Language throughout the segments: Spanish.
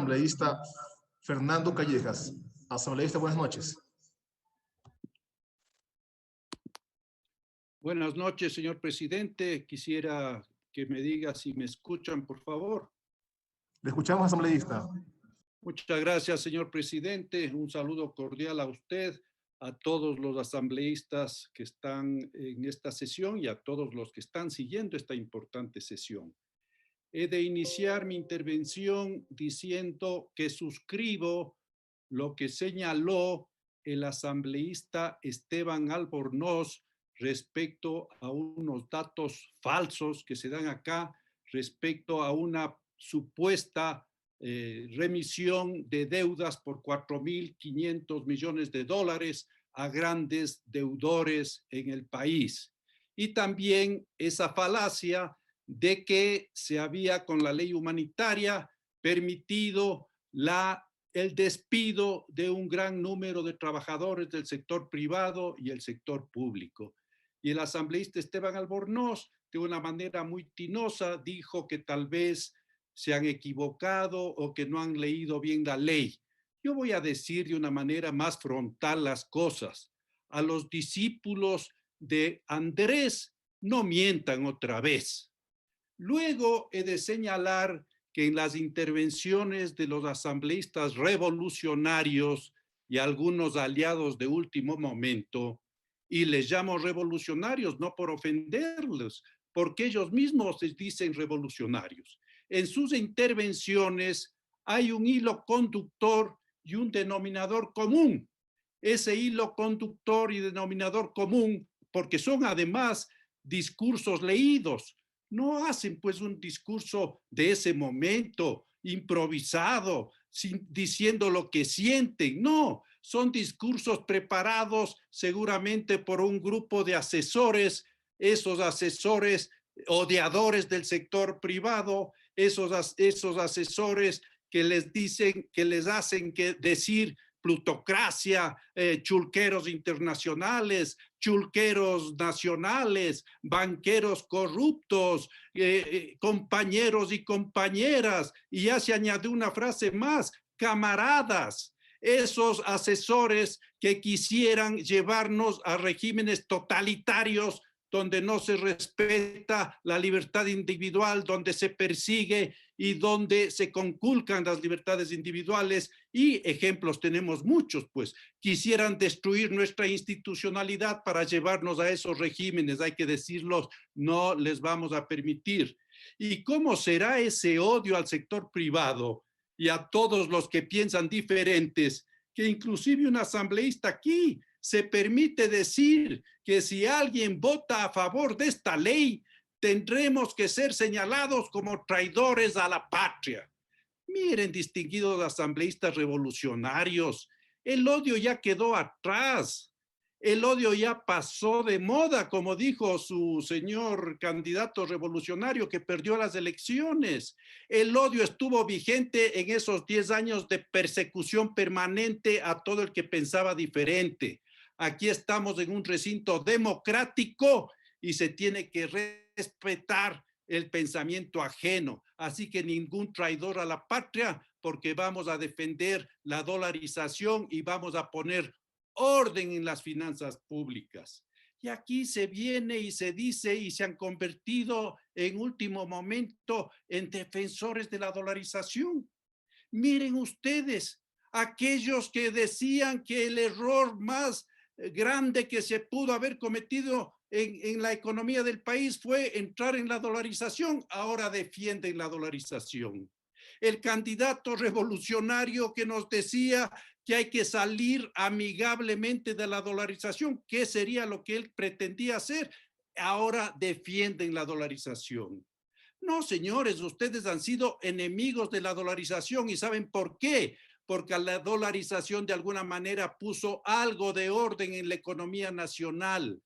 asambleísta Fernando Callejas. Asambleísta, buenas noches. Buenas noches, señor presidente. Quisiera que me diga si me escuchan, por favor. Le escuchamos, asambleísta. Muchas gracias, señor presidente. Un saludo cordial a usted, a todos los asambleístas que están en esta sesión y a todos los que están siguiendo esta importante sesión. He de iniciar mi intervención diciendo que suscribo lo que señaló el asambleísta Esteban Albornoz respecto a unos datos falsos que se dan acá, respecto a una supuesta remisión de deudas por 4.500 millones de dólares a grandes deudores en el país. Y también esa falacia de que se había con la ley humanitaria permitido el despido de un gran número de trabajadores del sector privado y el sector público. Y el asambleísta Esteban Albornoz, de una manera muy tinosa, dijo que tal vez se han equivocado o que no han leído bien la ley. Yo voy a decir de una manera más frontal las cosas. A los discípulos de Andrés no mientan otra vez. Luego he de señalar que en las intervenciones de los asambleístas revolucionarios y algunos aliados de último momento, y les llamo revolucionarios no por ofenderlos, porque ellos mismos se dicen revolucionarios. En sus intervenciones hay un hilo conductor y un denominador común. Ese hilo conductor y denominador común, porque son además discursos leídos, no hacen pues un discurso de ese momento, improvisado, diciendo lo que sienten, no, son discursos preparados seguramente por un grupo de asesores, esos asesores odiadores del sector privado, esos asesores que les dicen, que les hacen decir plutocracia, chulqueros internacionales, chulqueros nacionales, banqueros corruptos, compañeros y compañeras, y ya se añadió una frase más, camaradas. Esos asesores que quisieran llevarnos a regímenes totalitarios donde no se respeta la libertad individual, donde se persigue y donde se conculcan las libertades individuales, y ejemplos tenemos muchos, pues quisieran destruir nuestra institucionalidad para llevarnos a esos regímenes, hay que decirlos, no les vamos a permitir. ¿Y cómo será ese odio al sector privado y a todos los que piensan diferentes, que inclusive un asambleísta aquí se permite decir que si alguien vota a favor de esta ley, tendremos que ser señalados como traidores a la patria? Miren, distinguidos asambleístas revolucionarios, el odio ya quedó atrás. El odio ya pasó de moda, como dijo su señor candidato revolucionario que perdió las elecciones. El odio estuvo vigente en esos 10 años de persecución permanente a todo el que pensaba diferente. Aquí estamos en un recinto democrático y se tiene que respetar el pensamiento ajeno. Así que ningún traidor a la patria, porque vamos a defender la dolarización y vamos a poner orden en las finanzas públicas. Y aquí se viene y se dice y se han convertido en último momento en defensores de la dolarización. Miren ustedes, aquellos que decían que el error más grande que se pudo haber cometido en la economía del país fue entrar en la dolarización, ahora defienden la dolarización. El candidato revolucionario que nos decía que hay que salir amigablemente de la dolarización, ¿qué sería lo que él pretendía hacer? Ahora defienden la dolarización. No, señores, ustedes han sido enemigos de la dolarización y ¿saben por qué? Porque la dolarización de alguna manera puso algo de orden en la economía nacional.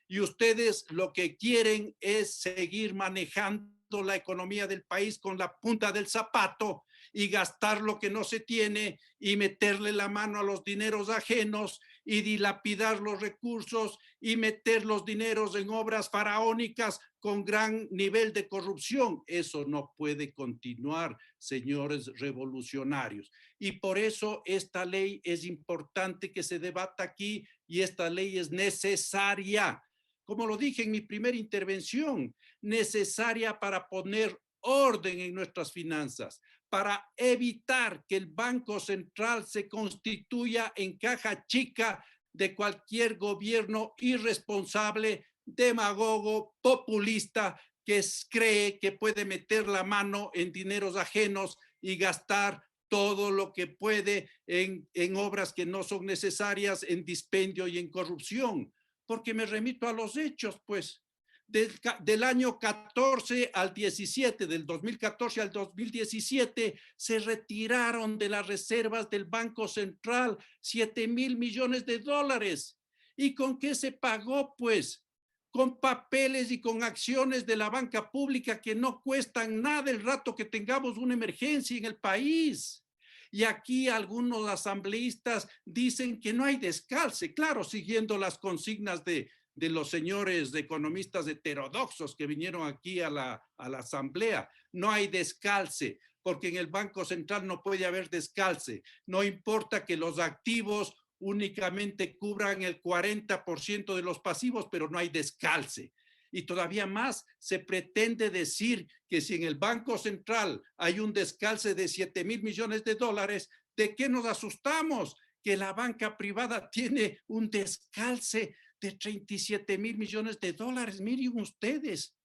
Y ustedes lo que quieren es seguir manejando la economía del país con la punta del zapato y gastar lo que no se tiene y meterle la mano a los dineros ajenos y dilapidar los recursos y meter los dineros en obras faraónicas con gran nivel de corrupción. Eso no puede continuar, señores revolucionarios. Y por eso esta ley es importante que se debata aquí y esta ley es necesaria. Como lo dije en mi primera intervención, necesaria para poner orden en nuestras finanzas, para evitar que el Banco Central se constituya en caja chica de cualquier gobierno irresponsable, demagogo, populista, que cree que puede meter la mano en dineros ajenos y gastar todo lo que puede en obras que no son necesarias, en dispendio y en corrupción. Porque me remito a los hechos, pues. Del año 14 al 17, del 2014 al 2017, se retiraron de las reservas del Banco Central 7,000 millones de dólares. ¿Y con qué se pagó? Pues con papeles y con acciones de la banca pública que no cuestan nada el rato que tengamos una emergencia en el país. Y aquí algunos asambleístas dicen que no hay descalce, claro, siguiendo las consignas de los señores economistas heterodoxos que vinieron aquí a la asamblea. No hay descalce, porque en el Banco Central no puede haber descalce. No importa que los activos únicamente cubran el 40% de los pasivos, pero no hay descalce. Y todavía más, se pretende decir que si en el Banco Central hay un descalce de 7,000 millones de dólares, ¿de qué nos asustamos? Que la banca privada tiene un descalce de 37,000 millones de dólares. Miren ustedes,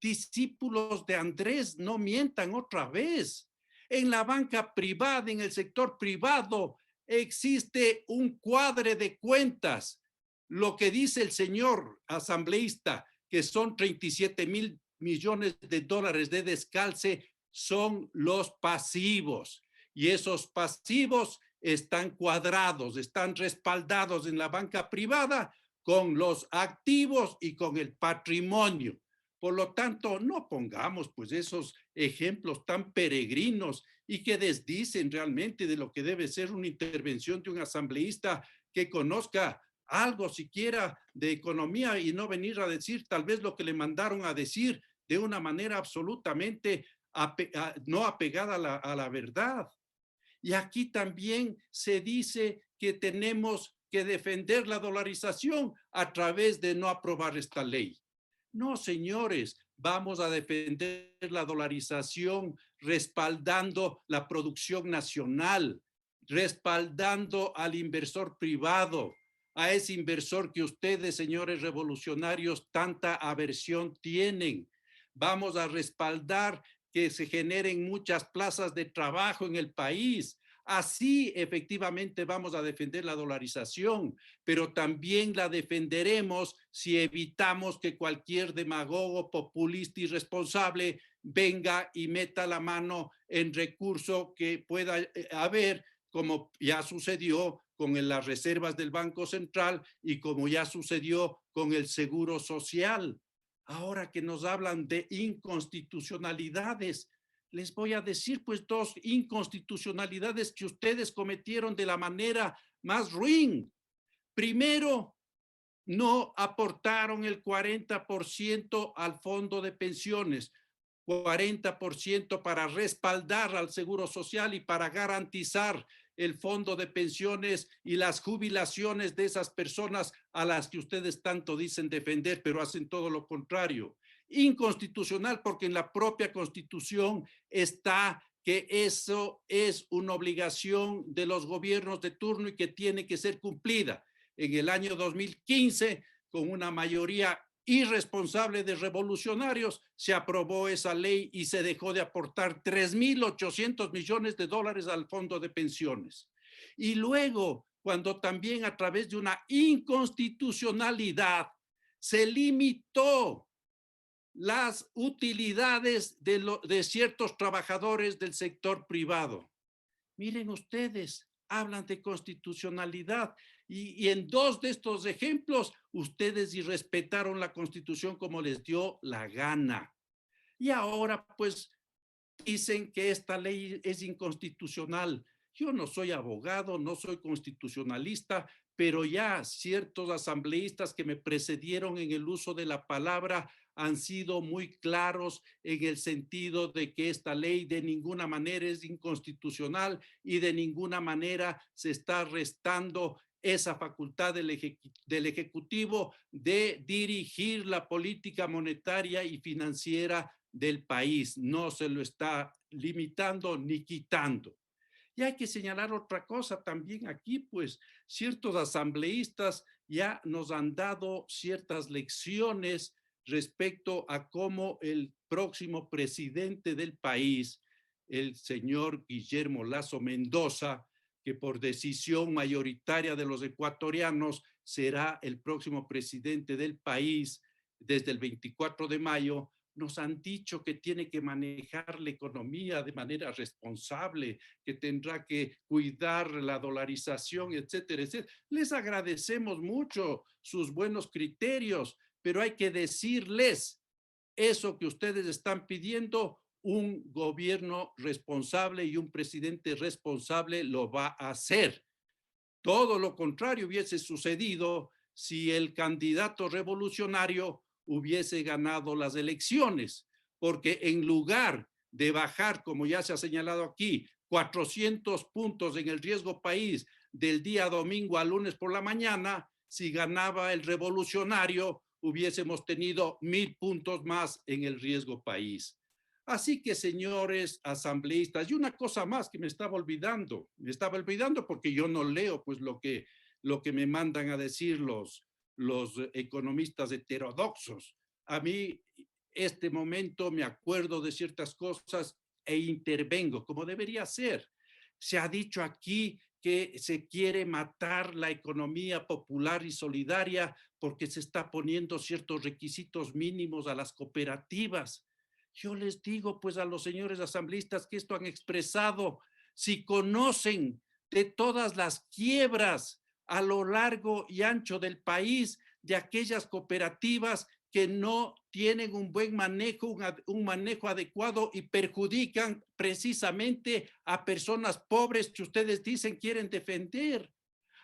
discípulos de Andrés, no mientan otra vez. En la banca privada, en el sector privado, existe un cuadre de cuentas. Lo que dice el señor asambleísta, que son 37,000 millones de dólares de descalce, son los pasivos. Y esos pasivos están cuadrados, están respaldados en la banca privada con los activos y con el patrimonio. Por lo tanto, no pongamos pues esos ejemplos tan peregrinos y que desdicen realmente de lo que debe ser una intervención de un asambleísta que conozca algo siquiera de economía y no venir a decir tal vez lo que le mandaron a decir de una manera absolutamente no apegada a la verdad. Y aquí también se dice que tenemos que defender la dolarización a través de no aprobar esta ley. No, señores, vamos a defender la dolarización respaldando la producción nacional, respaldando al inversor privado, a ese inversor que ustedes, señores revolucionarios, tanta aversión tienen. Vamos a respaldar que se generen muchas plazas de trabajo en el país. Así efectivamente vamos a defender la dolarización, pero también la defenderemos si evitamos que cualquier demagogo, populista, irresponsable venga y meta la mano en recurso que pueda haber, como ya sucedió con las reservas del Banco Central y como ya sucedió con el Seguro Social. Ahora que nos hablan de inconstitucionalidades, les voy a decir pues dos inconstitucionalidades que ustedes cometieron de la manera más ruin. Primero, no aportaron el 40% al fondo de pensiones, 40% para respaldar al Seguro Social y para garantizar el fondo de pensiones y las jubilaciones de esas personas a las que ustedes tanto dicen defender, pero hacen todo lo contrario. Inconstitucional porque en la propia Constitución está que eso es una obligación de los gobiernos de turno y que tiene que ser cumplida. En el año 2015, con una mayoría irresponsable de revolucionarios, se aprobó esa ley y se dejó de aportar 3,800 millones de dólares al fondo de pensiones. Y luego, cuando también a través de una inconstitucionalidad se limitó las utilidades de ciertos trabajadores del sector privado. Miren ustedes, hablan de constitucionalidad y en dos de estos ejemplos ustedes irrespetaron la Constitución como les dio la gana. Y ahora pues dicen que esta ley es inconstitucional. Yo no soy abogado, no soy constitucionalista, pero ya ciertos asambleístas que me precedieron en el uso de la palabra han sido muy claros en el sentido de que esta ley de ninguna manera es inconstitucional y de ninguna manera se está restando esa facultad del Ejecutivo de dirigir la política monetaria y financiera del país. No se lo está limitando ni quitando. Y hay que señalar otra cosa también aquí, pues ciertos asambleístas ya nos han dado ciertas lecciones respecto a cómo el próximo presidente del país, el señor Guillermo Lasso Mendoza, que por decisión mayoritaria de los ecuatorianos será el próximo presidente del país desde el 24 de mayo, nos han dicho que tiene que manejar la economía de manera responsable, que tendrá que cuidar la dolarización, etcétera, etcétera. Les agradecemos mucho sus buenos criterios, pero hay que decirles eso que ustedes están pidiendo. Un gobierno responsable y un presidente responsable lo va a hacer. Todo lo contrario hubiese sucedido si el candidato revolucionario hubiese ganado las elecciones, porque en lugar de bajar, como ya se ha señalado aquí, 400 puntos en el riesgo país del día domingo al lunes por la mañana, si ganaba el revolucionario, hubiésemos tenido 1000 puntos más en el riesgo país. Así que, señores asambleístas, y una cosa más que me estaba olvidando porque yo no leo pues lo que me mandan a decir los economistas heterodoxos. A mí, este momento, me acuerdo de ciertas cosas e intervengo, como debería ser. Se ha dicho aquí que se quiere matar la economía popular y solidaria porque se está poniendo ciertos requisitos mínimos a las cooperativas. Yo les digo pues a los señores asambleístas que esto han expresado, si conocen de todas las quiebras a lo largo y ancho del país de aquellas cooperativas que no tienen un buen manejo, un manejo adecuado y perjudican precisamente a personas pobres que ustedes dicen quieren defender.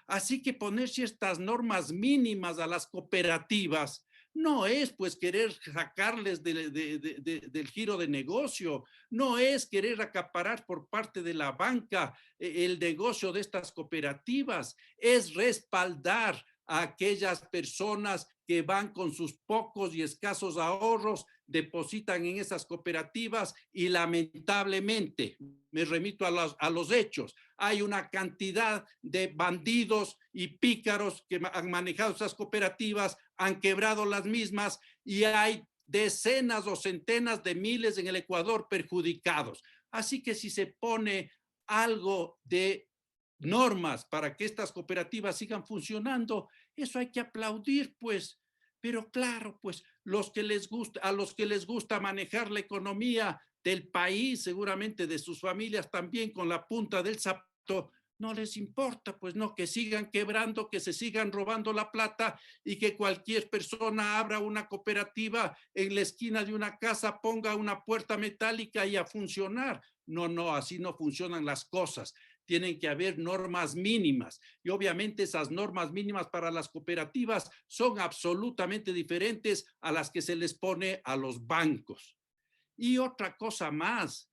Así que poner ciertas normas mínimas a las cooperativas no es pues querer sacarles del giro de negocio, no es querer acaparar por parte de la banca el negocio de estas cooperativas, es respaldar a aquellas personas que van con sus pocos y escasos ahorros, depositan en esas cooperativas y lamentablemente, me remito a los hechos, hay una cantidad de bandidos y pícaros que han manejado esas cooperativas, han quebrado las mismas y hay decenas o centenas de miles en el Ecuador perjudicados. Así que si se pone algo de normas para que estas cooperativas sigan funcionando, eso hay que aplaudir, pues. Pero claro, pues a los que les gusta manejar la economía del país, seguramente de sus familias también con la punta del zapato, no les importa, pues no, que sigan quebrando, que se sigan robando la plata y que cualquier persona abra una cooperativa en la esquina de una casa, ponga una puerta metálica y a funcionar. No, no, así no funcionan las cosas. Tienen que haber normas mínimas y obviamente esas normas mínimas para las cooperativas son absolutamente diferentes a las que se les pone a los bancos. Y otra cosa más,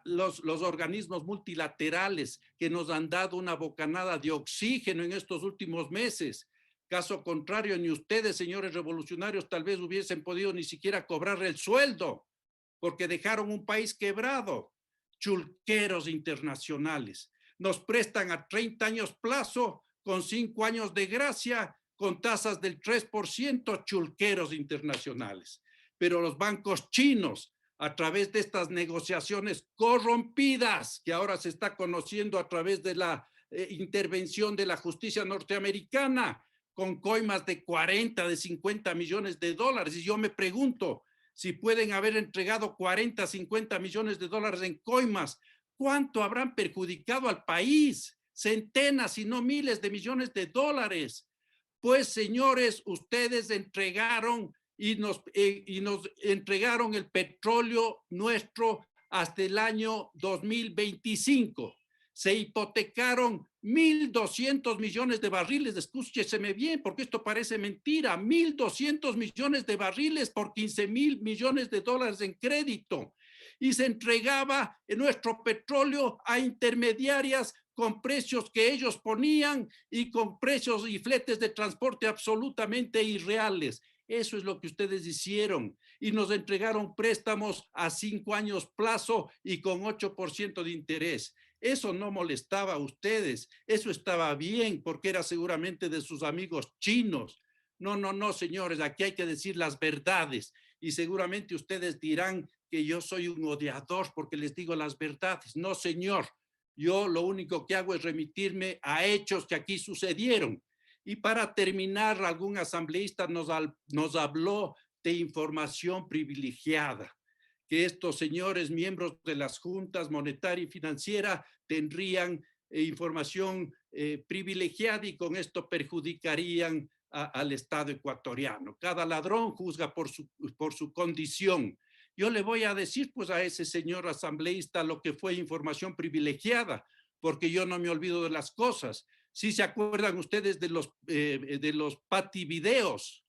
los organismos multilaterales que nos han dado una bocanada de oxígeno en estos últimos meses. Caso contrario, ni ustedes, señores revolucionarios, tal vez hubiesen podido ni siquiera cobrar el sueldo porque dejaron un país quebrado. Chulqueros internacionales. Nos prestan a 30 años plazo con 5 años de gracia con tasas del 3%, chulqueros internacionales. Pero los bancos chinos, a través de estas negociaciones corrompidas que ahora se está conociendo a través de la intervención de la justicia norteamericana, con coimas de 40, de 50 millones de dólares. Y yo me pregunto, si pueden haber entregado 40, 50 millones de dólares en coimas, ¿cuánto habrán perjudicado al país? Centenas, si no miles de millones de dólares. Pues, señores, ustedes entregaron y nos entregaron el petróleo nuestro hasta el año 2025. Se hipotecaron 1.200 millones de barriles, escúcheseme bien, porque esto parece mentira, 1.200 millones de barriles por 15.000 millones de dólares en crédito. Y se entregaba nuestro petróleo a intermediarias con precios que ellos ponían y con precios y fletes de transporte absolutamente irreales. Eso es lo que ustedes hicieron y nos entregaron préstamos a 5 años plazo y con 8% de interés. Eso no molestaba a ustedes, eso estaba bien porque era seguramente de sus amigos chinos. No, no, no, señores, aquí hay que decir las verdades y seguramente ustedes dirán que yo soy un odiador porque les digo las verdades. No, señor, yo lo único que hago es remitirme a hechos que aquí sucedieron. Y para terminar, algún asambleísta nos habló de información privilegiada, que estos señores miembros de las juntas monetaria y financiera tendrían información privilegiada y con esto perjudicarían al Estado ecuatoriano. Cada ladrón juzga por su condición. Yo le voy a decir pues a ese señor asambleísta lo que fue información privilegiada, porque yo no me olvido de las cosas. Sí se acuerdan ustedes de los pativideos,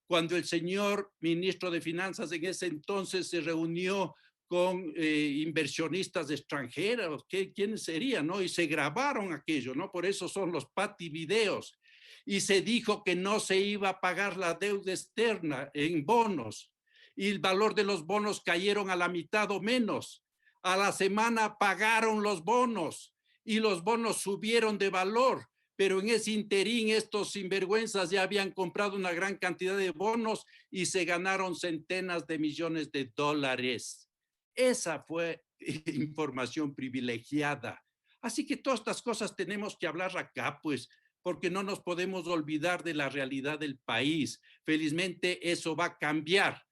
cuando el señor ministro de Finanzas en ese entonces se reunió con inversionistas extranjeros, ¿quiénes serían? ¿No? Y se grabaron aquello, ¿no? Por eso son los pativideos. Y se dijo que no se iba a pagar la deuda externa en bonos. Y el valor de los bonos cayeron a la mitad o menos. A la semana pagaron los bonos y los bonos subieron de valor. Pero en ese interín estos sinvergüenzas ya habían comprado una gran cantidad de bonos y se ganaron centenas de millones de dólares. Esa fue información privilegiada. Así que todas estas cosas tenemos que hablar acá, pues, porque no nos podemos olvidar de la realidad del país. Felizmente eso va a cambiar,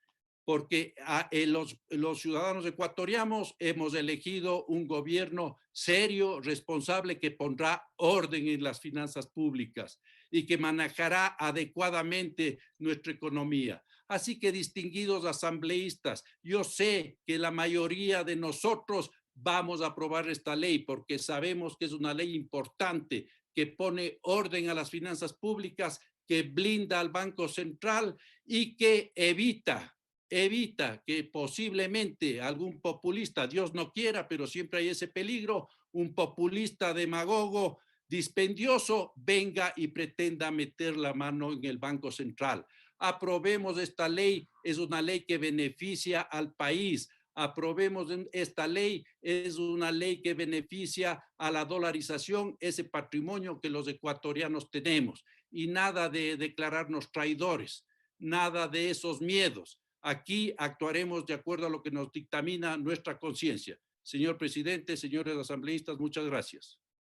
porque los ciudadanos ecuatorianos hemos elegido un gobierno serio, responsable, que pondrá orden en las finanzas públicas y que manejará adecuadamente nuestra economía. Así que, distinguidos asambleístas, yo sé que la mayoría de nosotros vamos a aprobar esta ley porque sabemos que es una ley importante que pone orden a las finanzas públicas, que blinda al Banco Central y que evita que posiblemente algún populista, Dios no quiera, pero siempre hay ese peligro, un populista demagogo dispendioso venga y pretenda meter la mano en el Banco Central. Aprobemos esta ley, es una ley que beneficia al país. Aprobemos esta ley, es una ley que beneficia a la dolarización, ese patrimonio que los ecuatorianos tenemos. Y nada de declararnos traidores, nada de esos miedos. Aquí actuaremos de acuerdo a lo que nos dictamina nuestra conciencia. Señor presidente, señores asambleístas, muchas gracias.